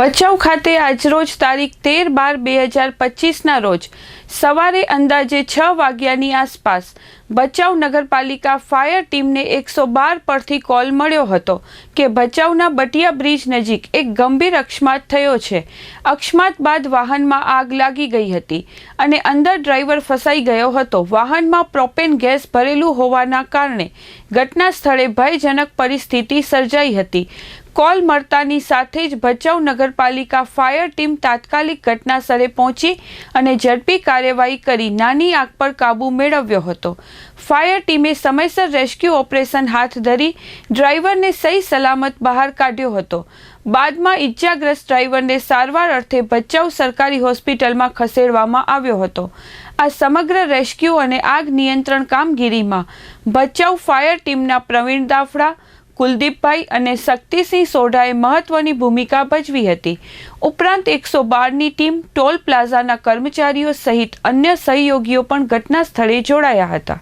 ભચાઉ ખાતે આજરોજ તારીખ 13/12/2025ના રોજ સવારે અંદાજે 6 વાગ્યાની આસપાસ ભચાઉ નગરપાલિકા ફાયર ટીમને 112 પરથી કોલ મળ્યો હતો કે ભચાઉના બટિયા બ્રિજ નજીક એક ગંભીર અકસ્માત થયો છે। અકસ્માત બાદ વાહનમાં આગ લાગી ગઈ હતી અને અંદર ડ્રાઈવર ફસાઈ ગયો હતો। વાહનમાં પ્રોપેન ગેસ ભરેલું હોવાના કારણે ઘટના સ્થળે ભયજનક પરિસ્થિતિ સર્જાઈ હતી। કોલ મળતાની સાથે જ ભચાઉ નગરપાલિકા ફાયર ટીમ તાત્કાલિક ઘટના સ્થળે પહોંચી અને ઝડપી કાર્યવાહી કરી નાની આગ પર કાબૂ મેળવ્યો હતો। ફાયર ટીમે સમયસર રેસ્ક્યુ ઓપરેશન હાથ ધરી ડ્રાઈવરને સહી સલામત બહાર કાઢ્યો હતો। બાદમાં ઇજાગ્રસ્ત ડ્રાઈવરને સારવાર અર્થે ભચાઉ સરકારી હોસ્પિટલમાં ખસેડવામાં આવ્યો હતો। આ સમગ્ર રેસ્ક્યુ અને આગ નિયંત્રણ કામગીરીમાં ભચાઉ ફાયર ટીમના પ્રવીણ દાફડા, કુલદીપભાઈ અને શક્તિસિંહ સોઢાએ મહત્વની ભૂમિકા ભજવી હતી। ઉપરાંત 112ની ટીમ, ટોલ પ્લાઝાના કર્મચારીઓ સહિત અન્ય સહયોગીઓ પણ ઘટના સ્થળે જોડાયા હતા।